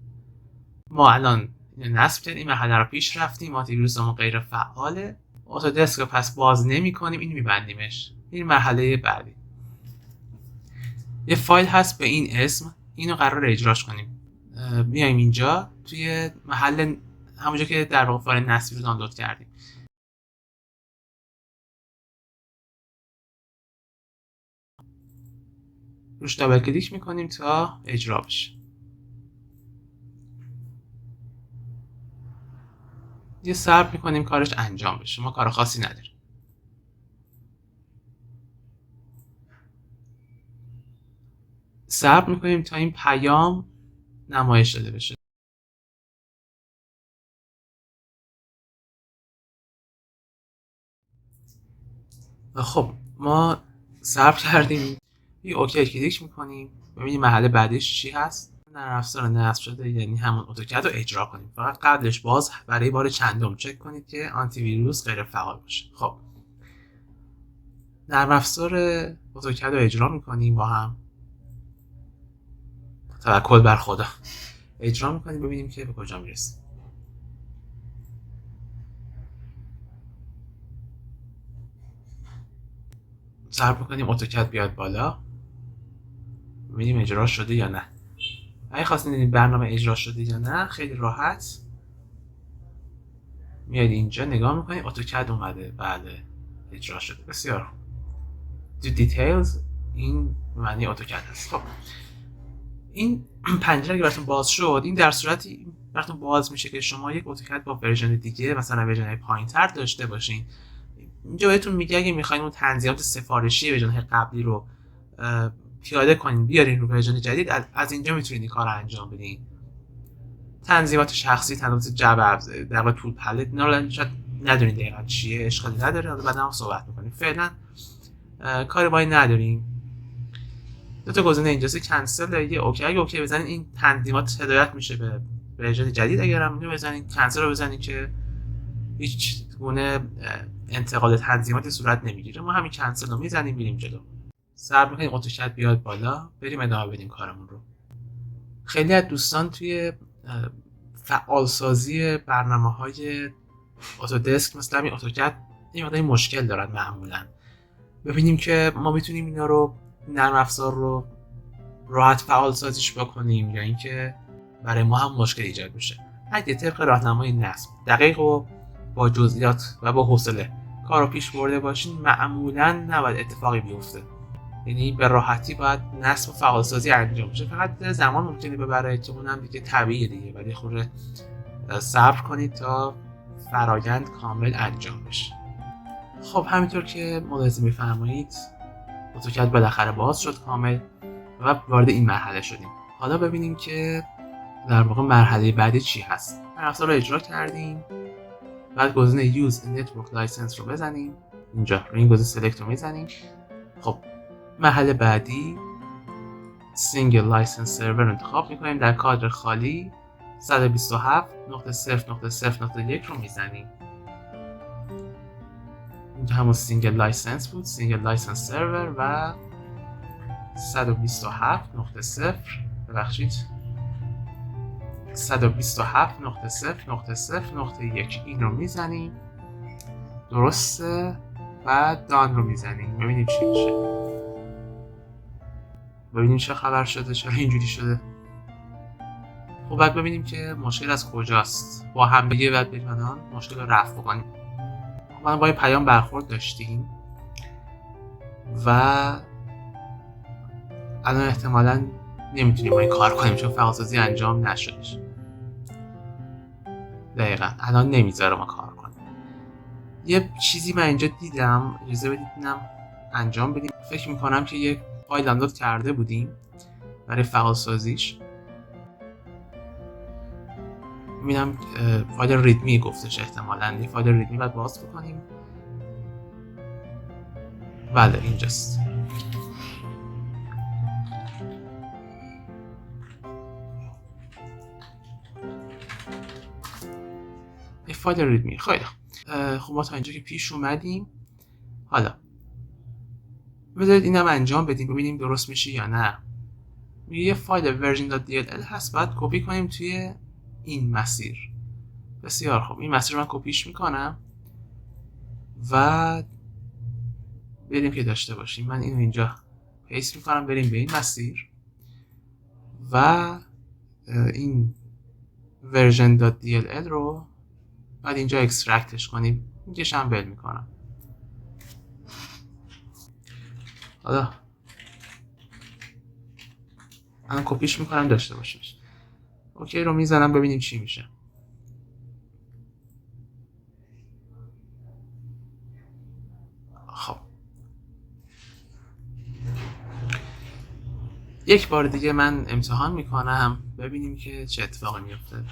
ما الان نصب کردیم، این مرحله رو پیش رفتیم، آنتی ویروسمون غیر فعاله، اتودسک رو پس باز نمی کنیم، این میبندیمش. این مرحله بعدی. یه فایل هست به این اسم، اینو قرار اجراش کنیم. بیایم اینجا توی محل همونجا که در واقع فایل نصبی رو دانلود کردیم، روش دابل کلیک میکنیم تا اجرا بشه. یه صبر میکنیم کارش انجام بشه، ما کار خاصی نداریم. صبر میکنیم تا این پیام نمایش داده بشه. خب ما صبر کردیم، یه اوکی کلیک میکنیم، ببینیم مرحله بعدیش چی هست. نرم افزار نصب شده، یعنی همون اتوکد رو اجرا کنیم. فقط قبلش باز برای بار چندم چک کنید که آنتی ویروس غیر فعال باشه. خب نرم افزار اتوکد رو اجرا میکنیم با هم، توکل بر خدا اجرا میکنیم، ببینیم که به کجا میرسیم. صبر میکنیم اتوکد بیاد بالا، ببینیم اجرا شده یا نه. اگه خواستین این برنامه اجرا شده یا نه، خیلی راحت میاد اینجا نگاه میکنید اتوکد اومده، بله اجرا شده. بسیار تو دیتیلز این معنی اتوکد هست. خب این پنجره که براتون باز شد، این در صورتی براتون باز میشه که شما یک اتوکد با ورژن دیگه، مثلا ورژن پایینتر داشته باشین. اینجا بهتون میگه اگه میخواین اون تنظیمات سفارشی ورژن قبلی رو پیاده کنین بیارین رو ورژن جدید، از اینجا میتونید این کار رو انجام بدین. تنظیمات شخصی، تنظیمات جعبه، در واقع تول پلت، اینا شاید ندونید دقیقاً چیه، اشکالی نداره، حالا بعدا هم صحبت می‌کنیم. فعلا کاری با این نداریم. دو تا گزینه اینجاست، کنسل یه اوکی. اگه اوکی بزنید این تنظیمات هدایت میشه به ورژن جدید. اگر هم اینو بزنید کنسل رو بزنید که هیچ گونه انتقال تنظیماتی صورت نمیگیره. ما همین کنسل رو میزنیم میریم جلو. صبر میکنیم اتوکد بیاد بالا، بریم ادامه بدیم کارمون رو. خیلی از دوستان توی فعالسازی برنامه‌های اتودسک مثل همین اتوکد این مقدار مشکل دارن. معمولا ببینیم که ما میتونیم اینا رو نرم افزار رو راحت فعال سازیش بکنیم یا اینکه برای ما هم مشکل ایجاد بشه. اگه طبق راهنمای نصب دقیق و با جزئیات و با حوصله کار رو پیش برده باشین، معمولا نباید اتفاقی بیفته. یعنی به راحتی باید نصب و فعالسازی انجام بشه. فقط زمان ممکنه ببره که اونم دیگه طبیعیه دیگه، ولی خود صبر کنید تا فرایند کامل انجام بشه. خب همینطور که ملاحظه می‌فرمایید اتوکد بالاخره باز شد کامل و وارد این مرحله شدیم. حالا ببینیم که در واقع مرحله بعدی چی هست. نرم افزار رو اجرا کردیم، بعد گزینه Use Network License رو بزنیم. اینجا روی این گزینه Select رو میزنیم. خب مرحله بعدی Single License Server رو انتخاب میکنیم. در کادر خالی 127.0.0.1 رو میزنیم. اینجا همون Single License بود، Single License Server و 127.0 ببخشید 127.0.0.1 این رو میزنیم. درسته و دان رو میزنیم. ببینیم چی میشه. ببینیم چه خبر شده، چرا اینجوری شده. خب بعد ببینیم که مشکل از کجاست. با هم دیگه بعد ببینیم مشکل رو رفع بکنیم. ما با پیام برخورد داشتیم و الان احتمالاً نمیتونیم با این کار کنیم چون فعالسازی انجام نشدش. دقیقاً الان نمیذاره ما کار کنیم. یه چیزی من اینجا دیدم، اجازه بدید اینم انجام بدیم. فکر میکنم که یک فایل دانلود کرده بودیم برای فعالسازیش. میبینم فایل ریدمی گفتش، احتمالاً یه فایل ریدمی باید باز بکنیم. بله اینجاست. یه فایل ریدمی. خیلی خب ما تا اینجا که پیش اومدیم. حالا بذارید اینم انجام بدیم ببینیم درست میشه یا نه. یه فایل version.dll هست، باید کپی کنیم توی این مسیر. بسیار خوب، این مسیر رو من کپیش میکنم و بریم که داشته باشیم. من اینو اینجا پیست میکنم، بریم به این مسیر و این version.dll رو بعد اینجا اکسترکتش کنیم. اینجاش هم ول میکنم. حالا من کپیش میکنم داشته باشیمش. اوکی رو میزنم ببینیم چی میشه. خب یک بار دیگه من امتحان میکنم ببینیم که چه اتفاقی میفته.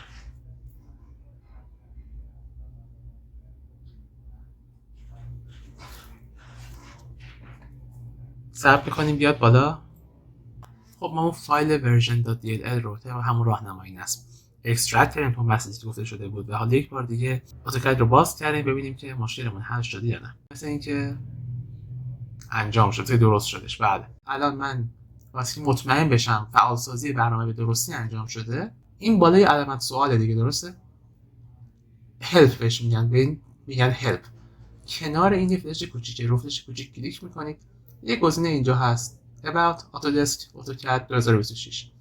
صبر میکنیم بیاد بالا. خب ما اون فایل version.dll رو طبق همون راهنمای نصب اکسترکت کردیم تو مسیجی گفته شده بود و حالا یک بار دیگه اتوکد رو باز کردیم ببینیم که مشکلمون حل شده یا نه. مثل اینکه انجام شده، درست شدش. بله الان من واسه مطمئن بشم فعالسازی برنامه به درستی انجام شده، این بالای علامت سواله دیگه، درسته؟ help بهش میگن help. کنار این یه فلش کوچیکه، رو فلش کوچیک کلیک میکنید. یه گزینه اینجا هست about Autodesk AutoCAD 2026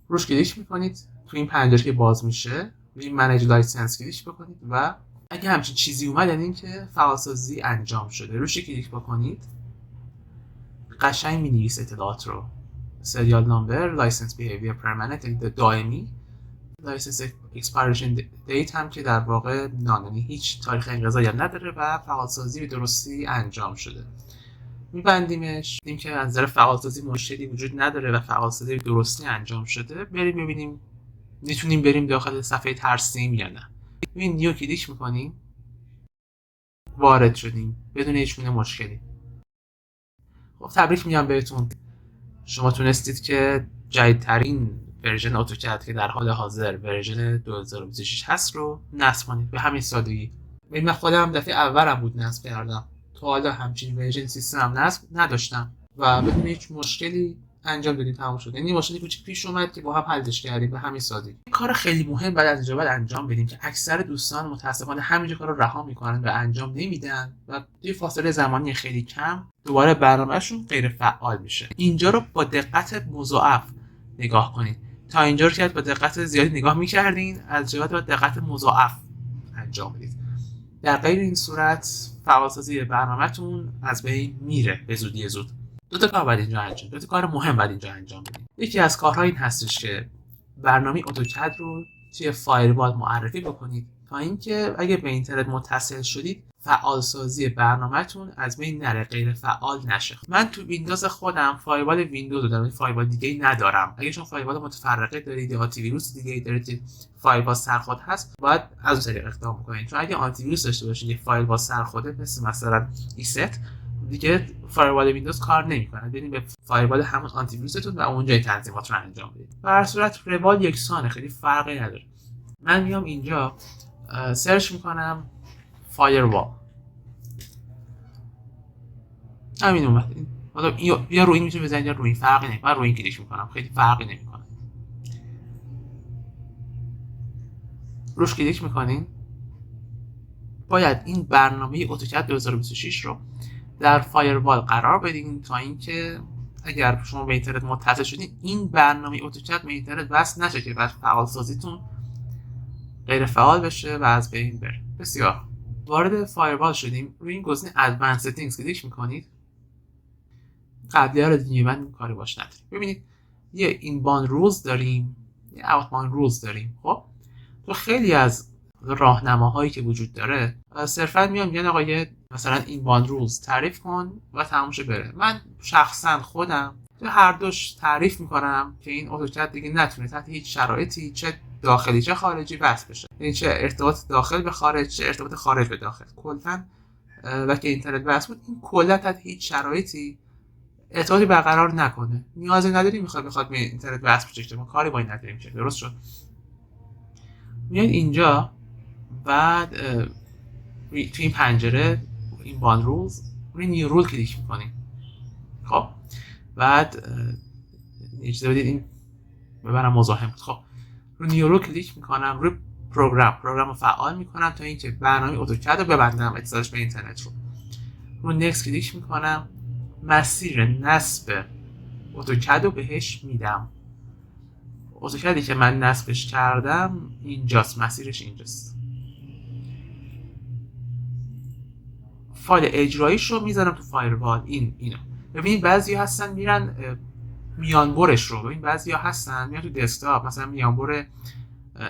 روش کلیک میکنید. تو این پنجره که باز میشه روی Manage License کلیک بکنید و اگه همچین چیزی اومد یعنی اینکه فعالسازی انجام شده. روش کلیک بکنید، قشنگ می‌نویسه اطلاعات رو. Serial Number, License Behavior Permanent دائمی، License Expiration Date هم که در واقع یعنی هیچ تاریخ انقضایی هم نداره و فعالسازی به درستی انجام شده. میبندیمش. این که از نظر فعالسازی مشکلی وجود نداره و فعالسازی به درستی انجام شده. بریم ببینیم میتونیم بریم داخل صفحه ترسیم یا نه. ببین نیو کلیک میکنیم، وارد شدیم بدون هیچ گونه مشکلی. خب تبریک میگم بهتون، شما تونستید که جدیدترین ورژن اتوکد که در حال حاضر ورژن 2026 هست رو نصب کنید. به همین سادگی. من خودم دفعه اولم بود نصب کردم، تا حالا همچین ورژن سیستم نصب نداشتم و بدون هیچ مشکلی انجام دادیم، تمام شد. یعنی مشکلی کوچیک پیش اومد که با هم حلش کردیم به همین سادگی. کار خیلی مهم بعد از اینجا باید انجام بدیم که اکثر دوستان متاسفانه همینجا کارو رها میکنن و انجام نمیدن و توی فاصله زمانی خیلی کم دوباره برنامه‌شون غیر فعال میشه. اینجا رو با دقت مضاعف نگاه کنید. تا اینجا رو که با دقت زیادی نگاه میکردین، از جهت با دقت مضاعف انجام بدید. در غیر این صورت فعالسازی برنامه‌تون از بین میره به زودی زود. دو تا کار مهم بعد اینجا انجام بدید. یکی از کارها این هستش که برنامه اتوکد رو توی فایروال معرفی بکنید تا اینکه اگه به اینترنت متصل شدید فعالسازی برنامه‌تون از بین نره، غیر فعال نشه. من تو ویندوز خودم فایروال ویندوز دارم، فایروال دیگه‌ای ندارم. اگه شما فایروال متفرقه دارید یا آنتی ویروس دیگه‌ای دارید فایل با سرخود هست، باید از اون طریق اقدام کنید. چون اگه آنتی ویروس داشته باشید یه فایل با سرخوده مثلا ایست، دیگه فایروال ویندوز کار نمی‌کنه. برید به فایروال همون آنتی ویروستون و اونجا تنظیمات رو انجام بدید. در هر صورت روال یکسانه، خیلی فرقی نداره. من میام اینجا سرچ میکنم فایروال، همین اومد. حالا یا روی این میتونید بزنید یا روی این، فرقی نمیکنه. من روی این کلیک میکنم، خیلی فرقی نمیکنه. روش کلیک میکنین، باید این برنامه اتوکد 2026 رو در فایروال قرار بدین تا اینکه اگر شما به اینترنت متصل شدین این برنامه اتوکد به اینترنت وصل نشه که بعد فعال سازیتون غیر فعال بشه و از بین بره. بسیار. وارد فایروال شدیم، روی این گزینه ادوانس ستینگز کلیک میکنید. قبلی‌ها رو دیگه من کاری باش نداریم. ببینید یه اینباند رولز داریم، یه اوتباند رولز داریم. خب تو خیلی از راهنماهایی که وجود داره صرفا میان میگن آقا یه مثلا اینباند رولز تعریف کن و تموم شه بره. من شخصا خودم تو هر دوش تعریف میکنم که این اتوکد دیگه نتونه تحت هیچ شرایطی چه داخلی چه خارجی وصل بشه، یعنی چه ارتباط داخل به خارج چه ارتباط خارج به داخل، کلا وقتی اینترنت وصل بود این کلا تحت هیچ شرایطی ارتباطی برقرار نکنه. نیازی نداری بخواد به اینترنت وصل بشه، ما کاری با این نداریم. چه درست شد. میاد اینجا بعد تو این پنجره این باند رولز روی نیو رول کلیک میکنیم. خب بعد اجازه بدید این ببرم مزاحم بود. خب روی نیو رول کلیک میکنم، روی پروگرام رو فعال میکنم تا اینکه برنامه اتوکد رو ببندم اتصالش به اینترنت رو. روی نکست کلیک میکنم، مسیر نصب اتوکد رو بهش میدم. اتوکدی که من نصبش کردم اینجاست، مسیرش اینجاست. فایل اجراییش رو میذارم تو فایروال. اینو ببینید بعضی هستن میرن میانبرش رو، ببین بعضی ها هستن میان تو دسکتاپ مثلا میانبر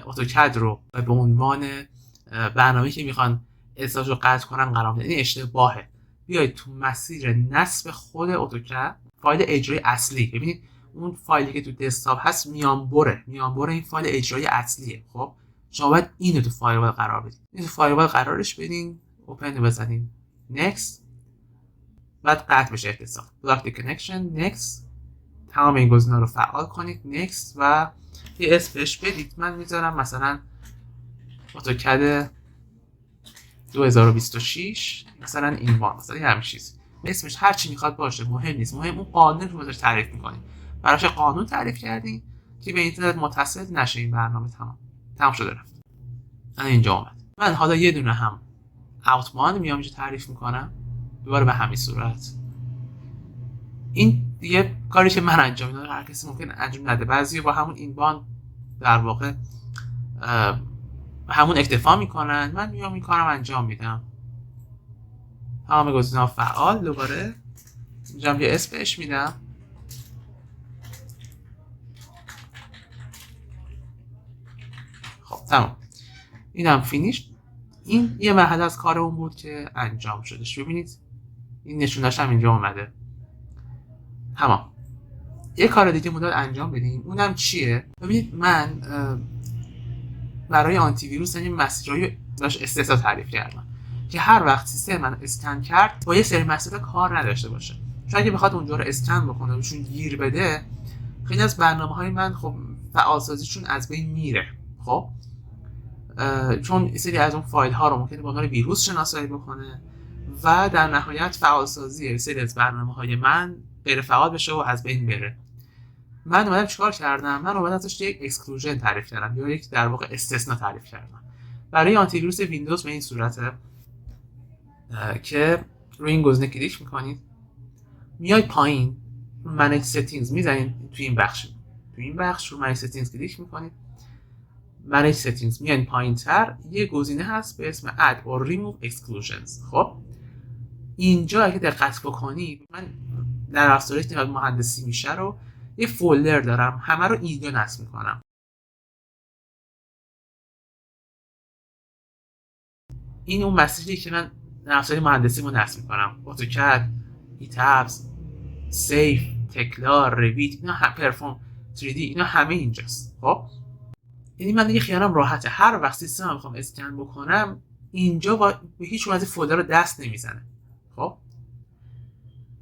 اتوکد رو به عنوان برنامه‌ای که میخوان اصلاحش رو قطع کنن قرار میدن. این اشتباهه. بیایید تو مسیر نصب خود اتوکد فایل اجرایی اصلی، ببینید اون فایلی که تو دسکتاپ هست میانبر این فایل اجرایی اصلیه. خب شما باید اینو تو فایروال قرار بدید. این تو فایروال قرارش بدین، اوپن بزنین، next، بعد قطع بشه اتصال، block the connection، next، تمام این گزینه‌ها رو فعال کنید، next و یه اسم بهش بدید. من میذارم مثلا اتوکد 2026 مثلا این وان، مثلا همین چیز. اسمش هر چی میخواد باشه مهم نیست، مهم اون قانون رو بذارید تعریف می‌کنید. براش قانون تعریف کردین که به اینترنت متصل نشه این برنامه. تمام شده رفت. اینجا اومد. من حالا یه دونه هم اوتباند میام اینجا تعریف میکنم دوباره به همین صورت. این دیگه کاری که من انجام میدم هر کسی ممکن انجام نده. بعضی با همون اینباند در واقع همون اکتفا میکنن، من میام این کارم انجام میدم. تمام گزینه‌ها فعال. دوباره اینجا یه اسم بهش میدم. خب تمام. اینم فینیش. این یه مرحله از کار اون بود که انجام شدش. ببینید این نشونش هم اینجا اومده. تمام. یه کار دیگه مدل انجام بدیم. اونم چیه؟ ببینید من برای آنتی ویروس این مسیرهای داشت استثنا تعریف کردم که هر وقت سیستم من اسکن کرد با یه سری مسیر کار نداشته باشه. چون اگه بخواد اونجا رو اسکن بکنه بهشون گیر بده، خیلی از برنامه‌های من خب فعالسازیشون از بین میره. خب چون یه سری از اون فایل ها رو ممکنه به عنوان ویروس شناسایی بکنه و در نهایت فعالسازی یه سری از برنامه‌های من غیر فعال بشه و از بین بره. من اومدم چیکار کردم؟ من اومدم ازش یک اکسکلوژن تعریف کردم یا یک در واقع استثناء تعریف کردم. برای آنتی ویروس ویندوز به این صورته که روی این گزینه کلیک میکنید، میاید پایین منیج ستینگز میزنید تو این بخش رو منیج ستینگز کلیک میکنید. منیج ستینگز میاید پایینتر یه گزینه هست به اسم add or remove exclusions. خب اینجا اگه دقت بکنید من در افزارهایی که مهندسی میشه رو یه فولدر دارم، همه رو اینجا نصب میکنم. این اون مسیری که من در افزار مهندسی رو نصب میکنم، اتوکد، ایتابس، سیف، تکلا، رویت، اینا پرفورم 3D اینا همه اینجاست. خب یعنی من دیگه خیالم راحته، هر وقت سیستم رو میخوام اسکن بکنم اینجا به هیچ عنوان از فولدر رو دست نمیزنه. خب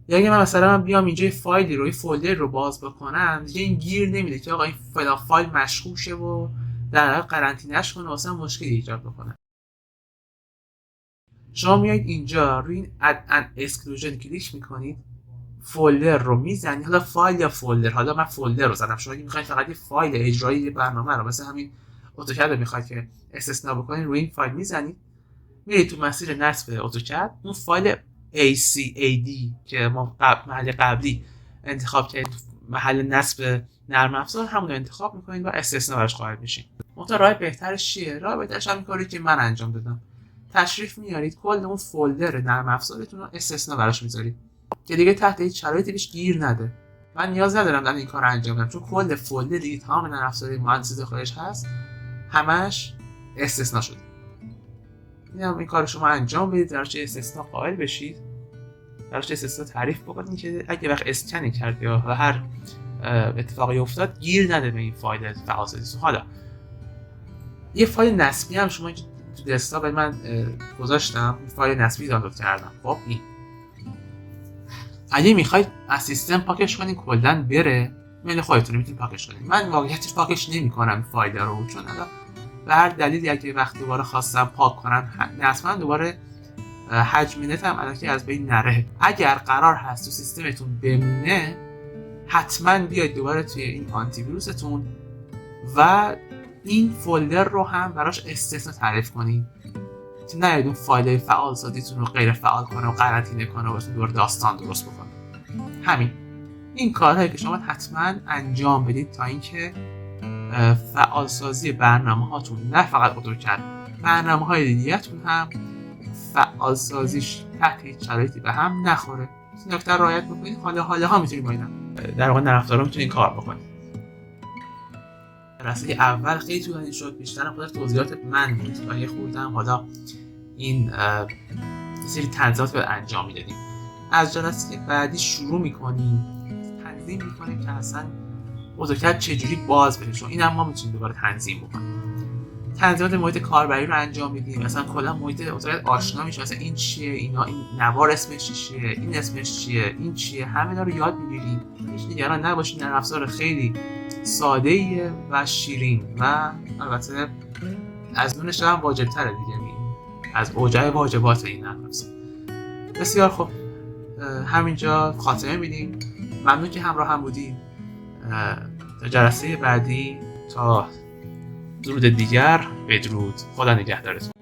یا اگه من مثلا بیام اینجا فایلی رو فولدر رو باز بکنم دیگه این گیر نمیده که آقا این فایل مشکوک شه و در واقع قرنطینه‌اش کنه واسه مشکلی ایجاد بکنه. شما میایید اینجا روی این add an exclusion کلیک میکنید، فولدر رو میزنید، حالا فایل یا فولدر، حالا من فولدر رو زدم، شما اگه میخواید فقط یه فایل اجرایی برنامه رو مثلا همین اتوکد رو میخواید که استثناء بکنید، روی این فایل میزنید، میرید تو مسیر نصب اتوکد، اون فایل ACAD که ما محل قبلی انتخاب کردیم تو محل نصب نرم افزار همون رو انتخاب میکنید و استثناء براش قائل میشین. منتها راه بهترش چیه؟ راه بهترش همین کاری که من انجام دادم، تشریف میارید کل اون فولدر نرم افزارتون رو استثناء براش میذارید که دیگه تحت هیچ شرایطی بهش گیر نده. من نیاز ندارم در این کار انجام بدم چون کل فولدر دیگه تمام نرم افزاری مهندسی داخلش هست، همش استثناء شده. این کار شما انجام بدید، براش استثناء قائل بشید، براش استثناء تعریف بکنید که اگه وقت اسکن کرد یا هر اتفاقی افتاد گیر نده به این فایل فعالسازی. حالا یه فایل نصبی هم شما تو دسکتاپ من گذاشتم، فایل نصبی دانلود کردم. خب این اگه میخواید از سیستم پاکش کنید کلا بره، میل خودتون میتونید پاکش کنید. من واقعیتش پاکش نمی‌کنم فایل رو، چون الان به هر دلیلی اگه وقت دوباره خواستم پاک کنم نصبا دوباره حجم نتم الکی از بین نره. اگر قرار هست تو سیستمتون بمونه حتما بیاید دوباره توی این آنتی ویروستون و این فولدر رو هم براش استثناء تعریف کنید که نیاید اون فایل فعال سازیتون رو غیر فعال کنه و قرنطینه کنه و دوباره داستان درست بکنه. همین این کارهایی که شما حتما انجام بدید تا اینکه فعال سازی برنامه هاتون نه فقط اتوکد، برنامه های دیگه‌تون هم فعال سازیش تحت هیچ شرایطی به هم نخوره. این نکته رعایت بکنید، حالا ها میتونید با اینا در واقع نرم افزارا میتونید کار بکنید. جلسه اول خیلی طولانی شد، بیشتر خودش توضیحات من بود و یه خوردم حالا این سری تنظیمات رو انجام میدادیم. از جلسه بعدی شروع میکنیم تنظیم میکنیم که اصلا اتوکد چجوری باز بشه، چون این هم ما میتونیم دوباره تنظیم بکنیم. تنظیمات محیط کاربری رو انجام میدیم، مثلا کلا محیط اتوکد آشنا میشه، مثلا این چیه، اینا این نوار اسمش چیه، این اسمش چیه، این چیه، همه رو یاد میگیریم. هیچ نگران نباشید، نرم افزار خیلی ساده‌ایه و شیرین و البته از دونش هم واجب‌تره دیگه، از اوجه واجبات این نرم افزار. بسیار خوب، همینجا خاتمه میدیم. ممنون که همراه هم بودیم. تا جلسه بعدی، تا درود دیگر، بدرود، خدا نگهدارتون.